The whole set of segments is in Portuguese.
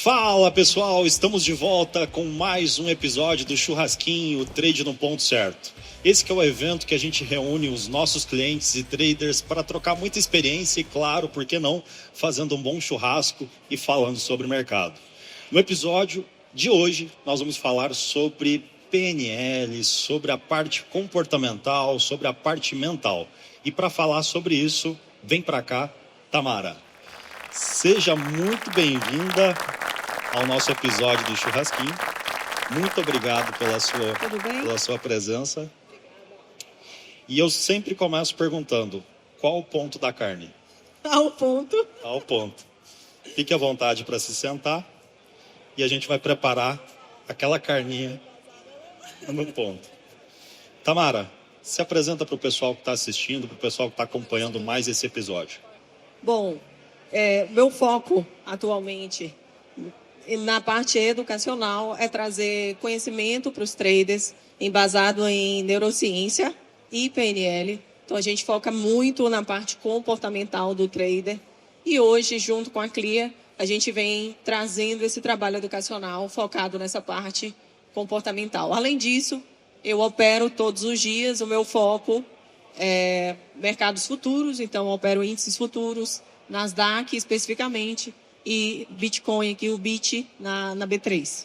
Fala pessoal, estamos de volta com mais um episódio do Churrasquinho, Trade no Ponto Certo. Esse que é o evento que a gente reúne os nossos clientes e traders para trocar muita experiência e, claro, por que não, fazendo um bom churrasco e falando sobre o mercado. No episódio de hoje, nós vamos falar sobre PNL, sobre a parte comportamental, sobre a parte mental. E para falar sobre isso, vem para cá, Tamara. Seja muito bem-vinda ao nosso episódio do Churrasquinho. Muito obrigado pela sua presença. E eu sempre começo perguntando, qual o ponto da carne? Ao ponto. Ao ponto. Fique à vontade para se sentar e a gente vai preparar aquela carninha no ponto. Tamara, se apresenta para o pessoal que está assistindo, para o pessoal que está acompanhando mais esse episódio. Bom, meu foco atualmente na parte educacional é trazer conhecimento para os traders embasado em neurociência e PNL. Então a gente foca muito na parte comportamental do trader e hoje, junto com a Clear, a gente vem trazendo esse trabalho educacional focado nessa parte comportamental. Além disso, eu opero todos os dias, o meu foco é mercados futuros, então eu opero índices futuros, Nasdaq especificamente, e Bitcoin, aqui o BIT na B3.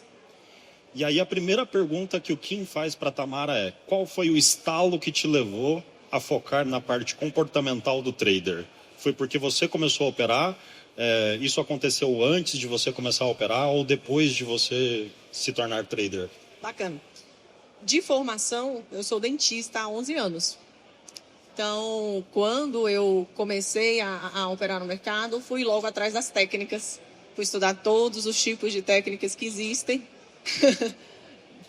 E aí a primeira pergunta que o Kim faz para a Tamara é, qual foi o estalo que te levou a focar na parte comportamental do trader? Foi porque você começou a operar? Isso aconteceu antes de você começar a operar ou depois de você se tornar trader? Bacana. De formação, eu sou dentista há 11 anos. Então, quando eu comecei a operar no mercado, fui logo atrás das técnicas. Fui estudar todos os tipos de técnicas que existem.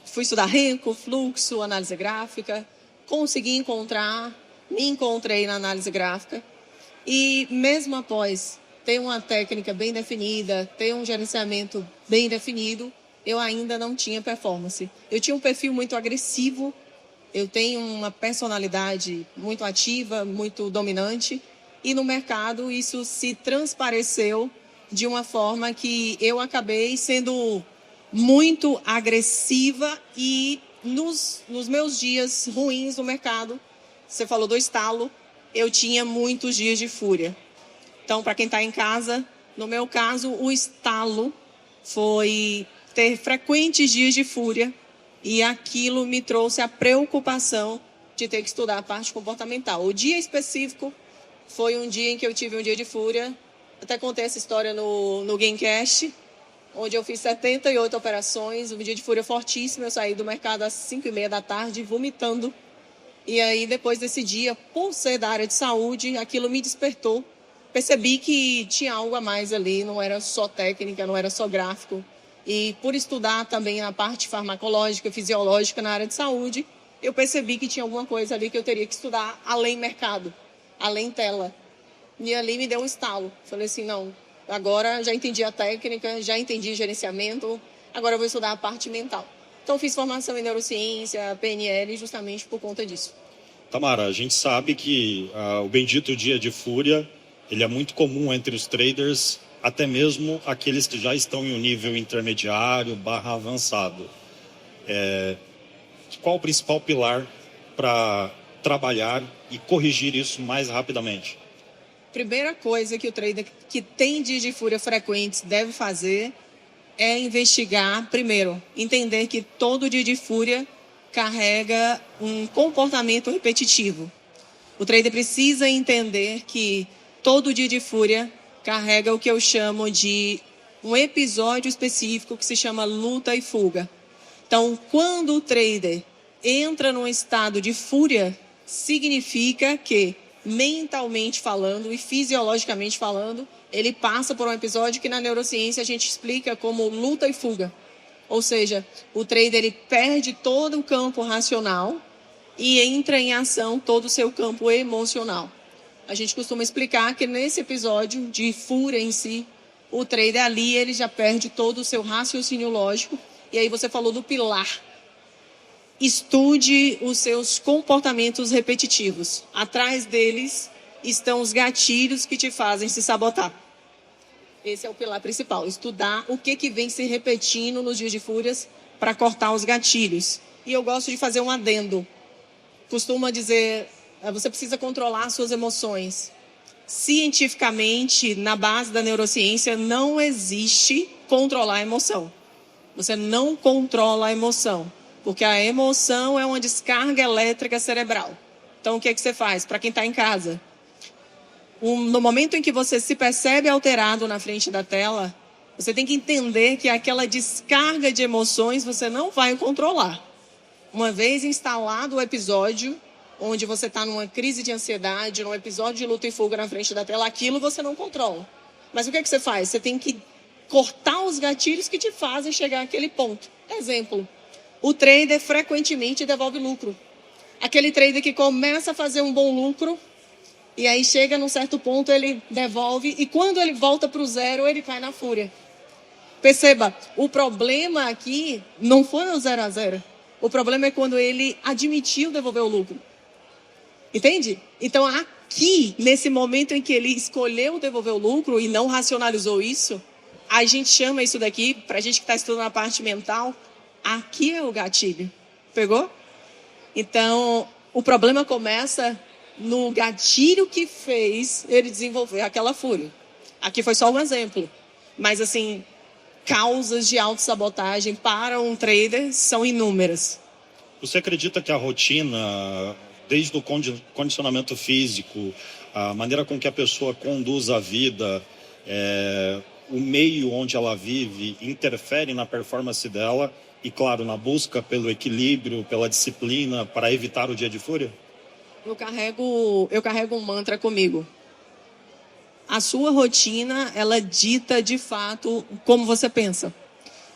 Fui estudar renko, fluxo, análise gráfica. Consegui me encontrei na análise gráfica. E mesmo após ter uma técnica bem definida, ter um gerenciamento bem definido, eu ainda não tinha performance. Eu tinha um perfil muito agressivo. Eu tenho uma personalidade muito ativa, muito dominante, e no mercado isso se transpareceu de uma forma que eu acabei sendo muito agressiva e nos meus dias ruins no mercado, você falou do estalo, eu tinha muitos dias de fúria. Então, para quem está em casa, no meu caso, o estalo foi ter frequentes dias de fúria, e aquilo me trouxe a preocupação de ter que estudar a parte comportamental. O dia específico foi um dia em que eu tive um dia de fúria. Até contei essa história no Gamecast, onde eu fiz 78 operações, um dia de fúria fortíssimo. Eu saí do mercado às 5h30 da tarde, vomitando. E aí, depois desse dia, por ser da área de saúde, aquilo me despertou. Percebi que tinha algo a mais ali, não era só técnica, não era só gráfico. E por estudar também a parte farmacológica, fisiológica na área de saúde, eu percebi que tinha alguma coisa ali que eu teria que estudar além mercado, além tela. E ali me deu um estalo. Falei assim, não, agora já entendi a técnica, já entendi gerenciamento, agora eu vou estudar a parte mental. Então fiz formação em neurociência, PNL, justamente por conta disso. Tamara, a gente sabe que o bendito dia de fúria, ele é muito comum entre os traders, até mesmo aqueles que já estão em um nível intermediário / avançado. Qual o principal pilar para trabalhar e corrigir isso mais rapidamente? Primeira coisa que o trader que tem dias de fúria frequentes deve fazer é investigar, primeiro, entender que todo dia de fúria carrega um comportamento repetitivo. O trader precisa entender que todo dia de fúria carrega o que eu chamo de um episódio específico que se chama luta e fuga. Então, quando o trader entra num estado de fúria, significa que, mentalmente falando e fisiologicamente falando, ele passa por um episódio que na neurociência a gente explica como luta e fuga. Ou seja, o trader ele perde todo o campo racional e entra em ação todo o seu campo emocional. A gente costuma explicar que nesse episódio de fúria em si, o trader ali ele já perde todo o seu raciocínio lógico. E aí você falou do pilar. Estude os seus comportamentos repetitivos. Atrás deles estão os gatilhos que te fazem se sabotar. Esse é o pilar principal, estudar o que vem se repetindo nos dias de fúrias para cortar os gatilhos. E eu gosto de fazer um adendo. Costuma dizer, você precisa controlar suas emoções. Cientificamente, na base da neurociência, não existe controlar a emoção. Você não controla a emoção, porque a emoção é uma descarga elétrica cerebral. Então, o que você faz? Para quem está em casa, no momento em que você se percebe alterado na frente da tela, você tem que entender que aquela descarga de emoções você não vai controlar. Uma vez instalado o episódio, onde você está numa crise de ansiedade, num episódio de luta e fuga na frente da tela, aquilo você não controla. Mas o que você faz? Você tem que cortar os gatilhos que te fazem chegar àquele ponto. Exemplo, o trader frequentemente devolve lucro. Aquele trader que começa a fazer um bom lucro, e aí chega num certo ponto, ele devolve, e quando ele volta para o zero, ele cai na fúria. Perceba, o problema aqui não foi o 0 a 0. O problema é quando ele admitiu devolver o lucro. Entende? Então, aqui, nesse momento em que ele escolheu devolver o lucro e não racionalizou isso, a gente chama isso daqui, para a gente que está estudando a parte mental, aqui é o gatilho. Pegou? Então, o problema começa no gatilho que fez ele desenvolver aquela fúria. Aqui foi só um exemplo. Mas, assim, causas de autossabotagem para um trader são inúmeras. Você acredita que a rotina, desde o condicionamento físico, a maneira com que a pessoa conduz a vida, o meio onde ela vive, interfere na performance dela e, claro, na busca pelo equilíbrio, pela disciplina, para evitar o dia de fúria? Eu carrego um mantra comigo. A sua rotina, ela dita de fato como você pensa.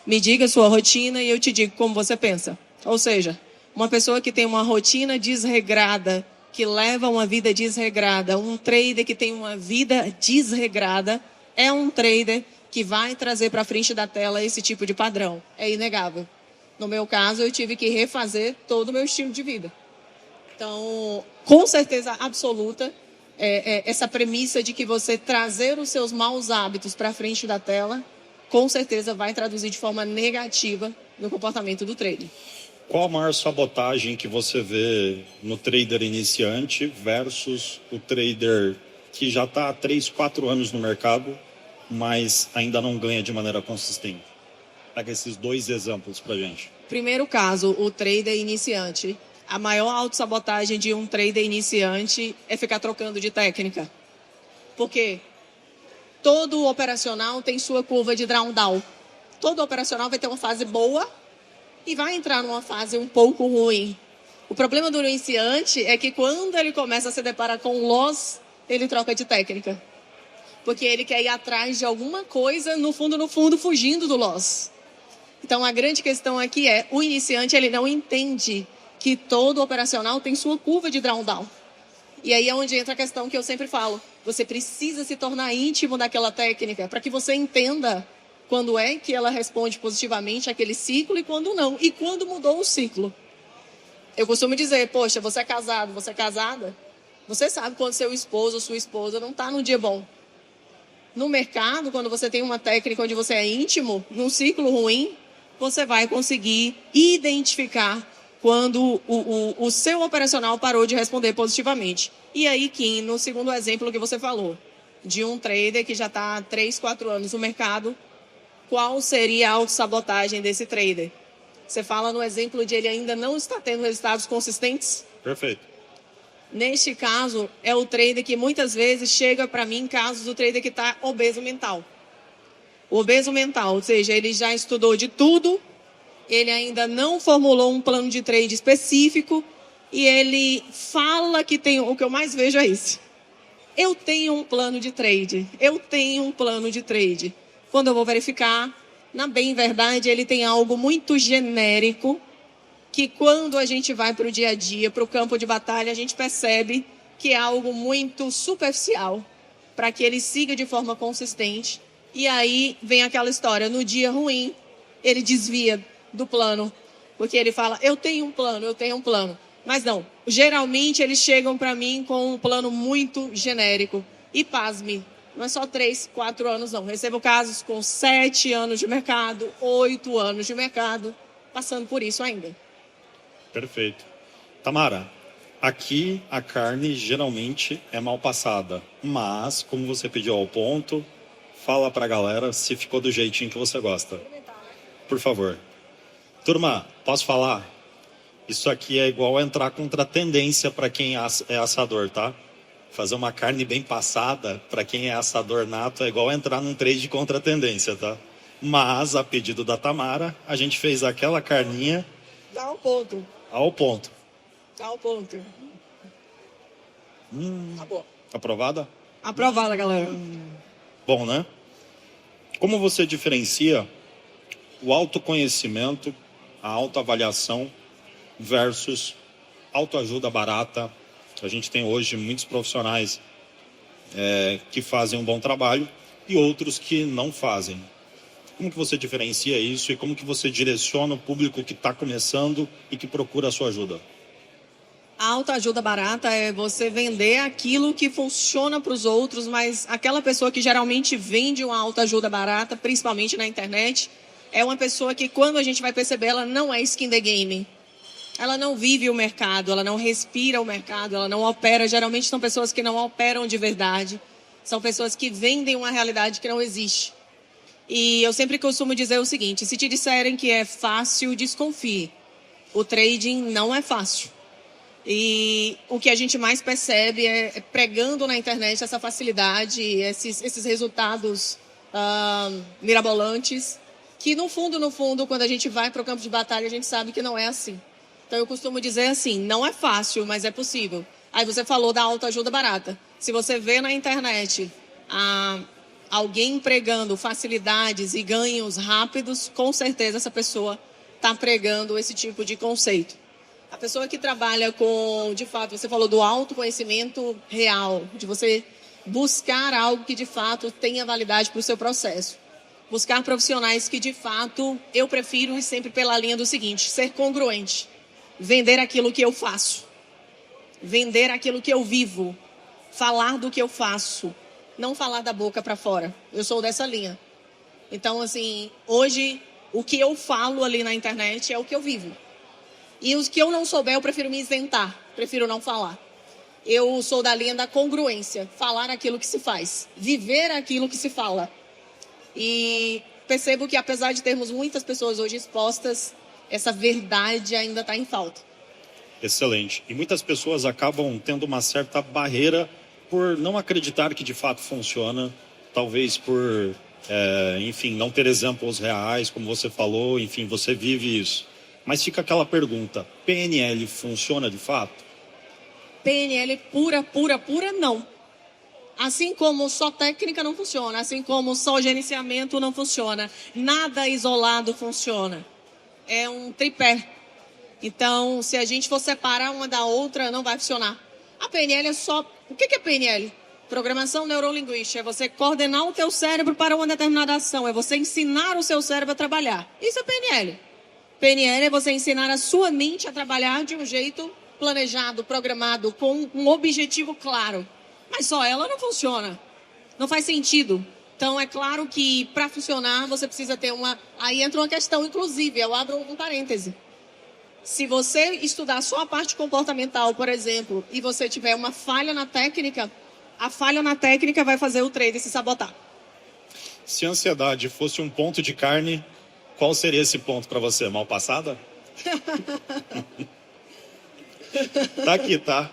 Me diga a sua rotina e eu te digo como você pensa. Ou seja, uma pessoa que tem uma rotina desregrada, que leva uma vida desregrada, um trader que tem uma vida desregrada, é um trader que vai trazer para frente da tela esse tipo de padrão. É inegável. No meu caso, eu tive que refazer todo o meu estilo de vida. Então, com certeza absoluta, essa premissa de que você trazer os seus maus hábitos para frente da tela, com certeza vai traduzir de forma negativa no comportamento do trader. Qual a maior sabotagem que você vê no trader iniciante versus o trader que já está há 3, 4 anos no mercado, mas ainda não ganha de maneira consistente? Pega esses 2 exemplos para a gente. Primeiro caso, o trader iniciante. A maior autossabotagem de um trader iniciante é ficar trocando de técnica. Porque todo operacional tem sua curva de drawdown. Todo operacional vai ter uma fase boa e vai entrar numa fase um pouco ruim. O problema do iniciante é que quando ele começa a se deparar com loss, ele troca de técnica. Porque ele quer ir atrás de alguma coisa, no fundo, fugindo do loss. Então, a grande questão aqui é, o iniciante ele não entende que todo operacional tem sua curva de drawdown. E aí é onde entra a questão que eu sempre falo. Você precisa se tornar íntimo daquela técnica para que você entenda quando é que ela responde positivamente àquele ciclo e quando não. E quando mudou o ciclo. Eu costumo dizer, poxa, você é casado, você é casada, você sabe quando seu esposo ou sua esposa não está num dia bom. No mercado, quando você tem uma técnica onde você é íntimo, num ciclo ruim, você vai conseguir identificar quando o seu operacional parou de responder positivamente. E aí, Kim, no segundo exemplo que você falou, de um trader que já está há 3, 4 anos no mercado, qual seria a autossabotagem desse trader? Você fala no exemplo de ele ainda não está tendo resultados consistentes? Perfeito. Neste caso, é o trader que muitas vezes chega para mim em casos do trader que está obeso mental. O obeso mental, ou seja, ele já estudou de tudo, ele ainda não formulou um plano de trade específico e ele fala que tem... O que eu mais vejo é isso. Eu tenho um plano de trade. Eu tenho um plano de trade. Quando eu vou verificar, na bem verdade, ele tem algo muito genérico que quando a gente vai para o dia a dia, para o campo de batalha, a gente percebe que é algo muito superficial para que ele siga de forma consistente. E aí vem aquela história, no dia ruim, ele desvia do plano, porque ele fala, eu tenho um plano. Mas não, geralmente eles chegam para mim com um plano muito genérico. E pasme, Não é só 3, 4 anos, não. Recebo casos com 7 anos de mercado, 8 anos de mercado, passando por isso ainda. Perfeito. Tamara, aqui a carne geralmente é mal passada, mas, como você pediu ao ponto, fala pra galera se ficou do jeitinho que você gosta. Por favor. Turma, posso falar? Isso aqui é igual a entrar contra a tendência para quem é assador, tá? Fazer uma carne bem passada, para quem é assador nato, é igual a entrar num trade contra a tendência, tá? Mas, a pedido da Tamara, a gente fez aquela carninha... Dá ao ponto. Ao ponto. Dá ao ponto. Acabou. Aprovada? Aprovada, galera. Bom, né? Como você diferencia o autoconhecimento, a autoavaliação versus autoajuda barata? A gente tem hoje muitos profissionais que fazem um bom trabalho e outros que não fazem. Como que você diferencia isso e como que você direciona o público que está começando e que procura a sua ajuda? A autoajuda barata é você vender aquilo que funciona para os outros, mas aquela pessoa que geralmente vende uma autoajuda barata, principalmente na internet, é uma pessoa que, quando a gente vai perceber, ela não é skin the game. Ela não vive o mercado, ela não respira o mercado, ela não opera. Geralmente são pessoas que não operam de verdade. São pessoas que vendem uma realidade que não existe. E eu sempre costumo dizer o seguinte: se te disserem que é fácil, desconfie. O trading não é fácil. E o que a gente mais percebe é pregando na internet essa facilidade, esses resultados mirabolantes, que no fundo, quando a gente vai para o campo de batalha, a gente sabe que não é assim. Então eu costumo dizer assim, não é fácil, mas é possível. Aí você falou da autoajuda barata. Se você vê na internet alguém pregando facilidades e ganhos rápidos, com certeza essa pessoa está pregando esse tipo de conceito. A pessoa que trabalha com, de fato, você falou do autoconhecimento real, de você buscar algo que de fato tenha validade para o seu processo. Buscar profissionais que de fato, eu prefiro ir sempre pela linha do seguinte, ser congruente. Vender aquilo que eu faço. Vender aquilo que eu vivo. Falar do que eu faço. Não falar da boca para fora. Eu sou dessa linha. Então, assim, hoje, o que eu falo ali na internet é o que eu vivo. E os que eu não souber, eu prefiro me isentar. Prefiro não falar. Eu sou da linha da congruência. Falar aquilo que se faz. Viver aquilo que se fala. E percebo que, apesar de termos muitas pessoas hoje expostas, essa verdade ainda está em falta. Excelente. E muitas pessoas acabam tendo uma certa barreira por não acreditar que de fato funciona, talvez por, enfim, não ter exemplos reais, como você falou, enfim, você vive isso. Mas fica aquela pergunta, PNL funciona de fato? PNL pura, não. Assim como só técnica não funciona, assim como só gerenciamento não funciona, nada isolado funciona. É um tripé. Então, se a gente for separar uma da outra, não vai funcionar. A PNL é só... O que é PNL? Programação neurolinguística. É você coordenar o teu cérebro para uma determinada ação. É você ensinar o seu cérebro a trabalhar. Isso é PNL. PNL é você ensinar a sua mente a trabalhar de um jeito planejado, programado, com um objetivo claro. Mas só ela não funciona. Não faz sentido. Então, é claro que para funcionar, você precisa ter uma... Aí entra uma questão, inclusive, eu abro um parêntese. Se você estudar só a parte comportamental, por exemplo, e você tiver uma falha na técnica, a falha na técnica vai fazer o trader se sabotar. Se a ansiedade fosse um ponto de carne, qual seria esse ponto para você? Mal passada? Tá aqui, tá?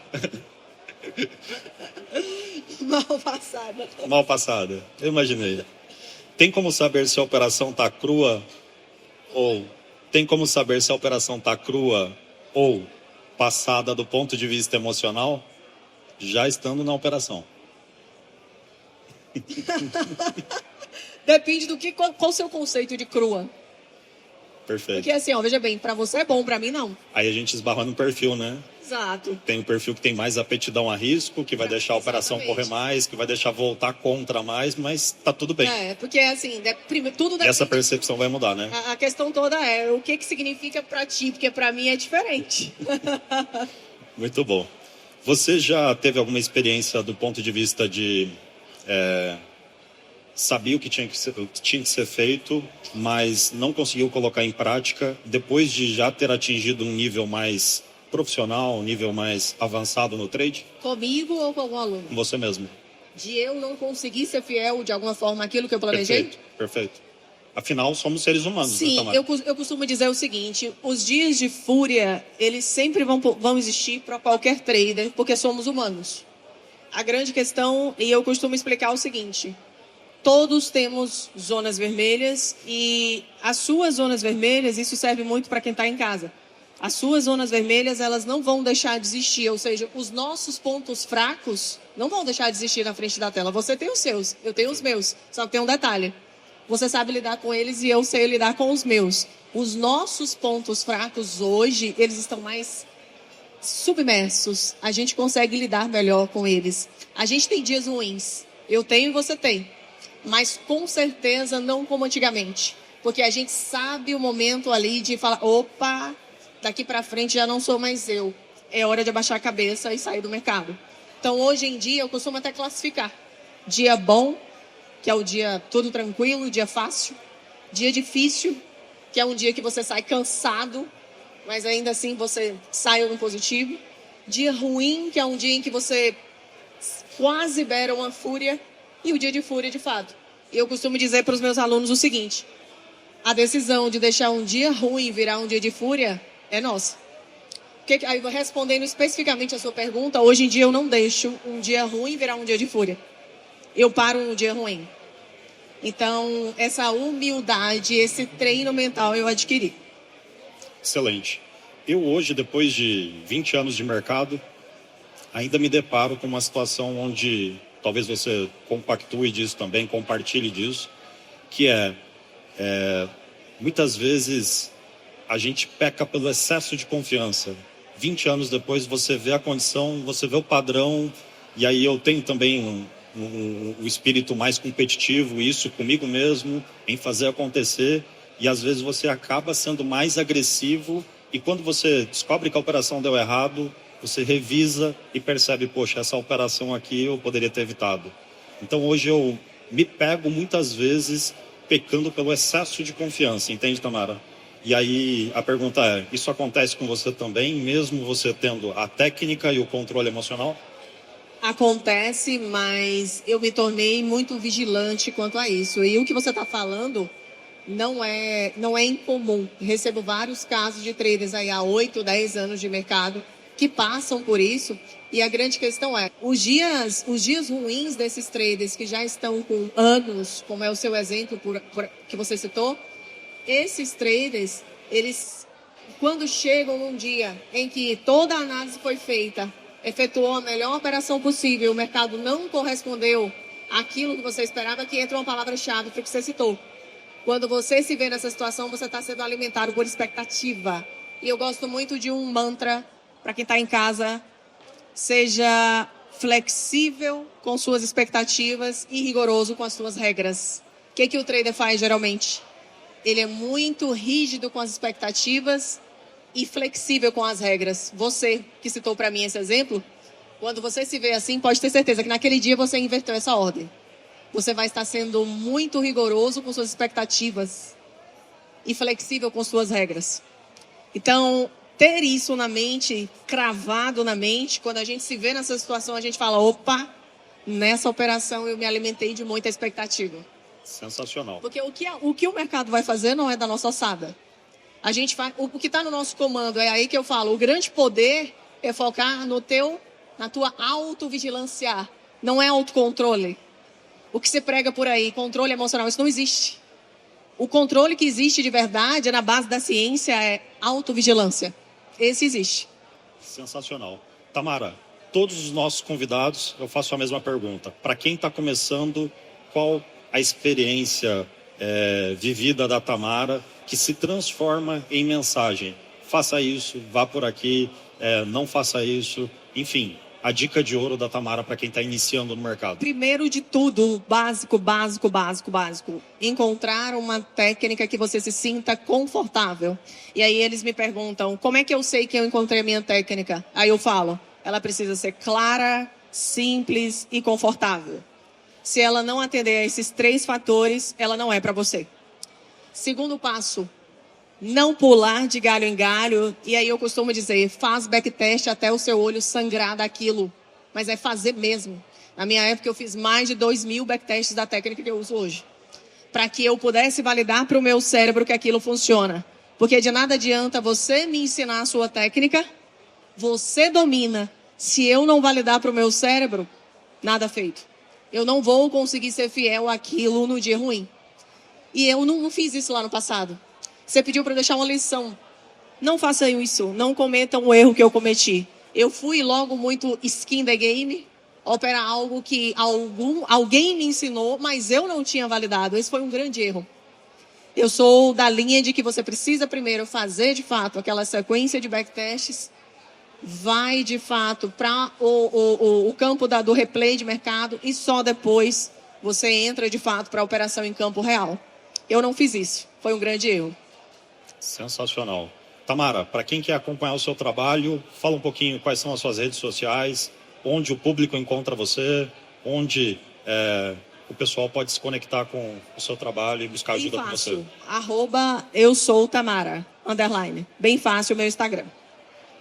Mal passada. Mal passada, eu imaginei. Tem como saber se a operação tá crua ou... Tem como saber se a operação tá crua ou passada do ponto de vista emocional? Já estando na operação. Depende do que... Qual o seu conceito de crua? Perfeito. Porque assim, ó, veja bem, pra você é bom, pra mim não. Aí a gente esbarra no perfil, né? Exato. Tem o perfil que tem mais aptidão a risco, que vai deixar a operação correr mais, que vai deixar voltar contra mais, mas tá tudo bem. Porque assim, tudo depende. Essa percepção vai mudar, né? A questão toda é o que significa pra ti, porque pra mim é diferente. Muito bom. Você já teve alguma experiência do ponto de vista de sabia o que tinha que ser feito, mas não conseguiu colocar em prática depois de já ter atingido um nível mais profissional, um nível mais avançado no trade? Comigo ou com algum aluno? Com você mesmo. De eu não conseguir ser fiel de alguma forma àquilo que eu planejei? Perfeito. Afinal, somos seres humanos. Sim, né, Tamara? eu costumo dizer o seguinte, os dias de fúria, eles sempre vão existir para qualquer trader, porque somos humanos. A grande questão, e eu costumo explicar o seguinte, todos temos zonas vermelhas e as suas zonas vermelhas, isso serve muito para quem está em casa. As suas zonas vermelhas, elas não vão deixar de existir, ou seja, os nossos pontos fracos não vão deixar de existir na frente da tela. Você tem os seus, eu tenho os meus, só que tem um detalhe. Você sabe lidar com eles e eu sei lidar com os meus. Os nossos pontos fracos hoje, eles estão mais submersos. A gente consegue lidar melhor com eles. A gente tem dias ruins. Eu tenho e você tem. Mas com certeza não como antigamente. Porque a gente sabe o momento ali de falar, opa, daqui para frente já não sou mais eu. É hora de abaixar a cabeça e sair do mercado. Então hoje em dia eu costumo até classificar. Dia bom, que é o dia tudo tranquilo, dia fácil. Dia difícil, que é um dia que você sai cansado, mas ainda assim você sai no positivo. Dia ruim, que é um dia em que você quase beira uma fúria, e o dia de fúria de fato. E eu costumo dizer para os meus alunos o seguinte, a decisão de deixar um dia ruim virar um dia de fúria é nossa. Aí respondendo especificamente a sua pergunta, hoje em dia eu não deixo um dia ruim virar um dia de fúria. Eu paro no dia ruim. Então, essa humildade, esse treino mental eu adquiri. Excelente. Eu hoje, depois de 20 anos de mercado, ainda me deparo com uma situação onde talvez você compactue disso também, compartilhe disso, que muitas vezes a gente peca pelo excesso de confiança. 20 anos depois você vê a condição, você vê o padrão, e aí eu tenho também um espírito mais competitivo, isso comigo mesmo, em fazer acontecer, e às vezes você acaba sendo mais agressivo, e quando você descobre que a operação deu errado, você revisa e percebe, poxa, essa operação aqui eu poderia ter evitado. Então hoje eu me pego muitas vezes pecando pelo excesso de confiança, entende, Tamara? E aí a pergunta é, isso acontece com você também, mesmo você tendo a técnica e o controle emocional? Acontece, mas eu me tornei muito vigilante quanto a isso. E o que você está falando não é incomum. Recebo vários casos de traders aí há 8, 10 anos de mercado que passam por isso. E a grande questão é, os dias ruins desses traders que já estão com anos, como é o seu exemplo que você citou, esses traders, eles, quando chegam num dia em que toda a análise foi feita, efetuou a melhor operação possível, o mercado não correspondeu àquilo que você esperava, que entra uma palavra-chave que você citou. Quando você se vê nessa situação, você está sendo alimentado por expectativa. E eu gosto muito de um mantra, para quem está em casa, seja flexível com suas expectativas e rigoroso com as suas regras. O que o trader faz geralmente? Ele é muito rígido com as expectativas e flexível com as regras. Você, que citou para mim esse exemplo, quando você se vê assim, pode ter certeza que naquele dia você inverteu essa ordem. Você vai estar sendo muito rigoroso com suas expectativas e flexível com suas regras. Então, ter isso na mente, cravado na mente, quando a gente se vê nessa situação, a gente fala, opa, nessa operação eu me alimentei de muita expectativa. Sensacional. Porque o que o mercado vai fazer não é da nossa ossada. A gente faz, o que está no nosso comando, é aí que eu falo, o grande poder é focar na tua autovigilância, não é autocontrole. O que se prega por aí, controle emocional, isso não existe. O controle que existe de verdade, na base da ciência, é autovigilância. Esse existe. Sensacional. Tamara, todos os nossos convidados, eu faço a mesma pergunta. Para quem está começando, qual a experiência vivida da Tamara que se transforma em mensagem? Faça isso, vá por aqui, não faça isso, enfim, a dica de ouro da Tamara para quem está iniciando no mercado. Primeiro de tudo, básico, encontrar uma técnica que você se sinta confortável. E aí eles me perguntam, como é que eu sei que eu encontrei a minha técnica? Aí eu falo, ela precisa ser clara, simples e confortável. Se ela não atender a esses 3 fatores, ela não é para você. Segundo passo, não pular de galho em galho. E aí eu costumo dizer, faz backtest até o seu olho sangrar daquilo. Mas é fazer mesmo. Na minha época eu fiz mais de 2.000 backtests da técnica que eu uso hoje. Para que eu pudesse validar para o meu cérebro que aquilo funciona. Porque de nada adianta você me ensinar a sua técnica, você domina. Se eu não validar para o meu cérebro, nada feito. Eu não vou conseguir ser fiel àquilo no dia ruim. E eu não fiz isso lá no passado. Você pediu para eu deixar uma lição. Não faça isso, não cometa um erro que eu cometi. Eu fui logo muito skin the game, operar algo que alguém me ensinou, mas eu não tinha validado. Esse foi um grande erro. Eu sou da linha de que você precisa primeiro fazer, de fato, aquela sequência de backtests, vai, de fato, para o campo do replay de mercado e só depois você entra, de fato, para a operação em campo real. Eu não fiz isso. Foi um grande erro. Sensacional. Tamara, para quem quer acompanhar o seu trabalho, fala um pouquinho quais são as suas redes sociais, onde o público encontra você, onde o pessoal pode se conectar com o seu trabalho e buscar ajuda com você. @EuSouTamara, _. Bem fácil o meu Instagram.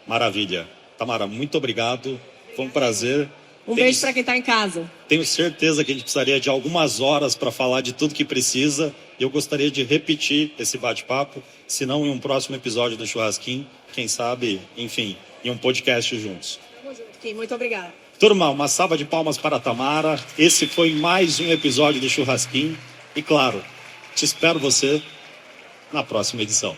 Maravilha. Tamara, muito obrigado. Foi um prazer. Beijo para quem está em casa. Tenho certeza que a gente precisaria de algumas horas para falar de tudo que precisa. E eu gostaria de repetir esse bate-papo, se não em um próximo episódio do Churrasquinho, quem sabe, enfim, em um podcast juntos. Tamo junto, Kim. Muito obrigada. Turma, uma salva de palmas para a Tamara. Esse foi mais um episódio do Churrasquinho. E claro, te espero você na próxima edição.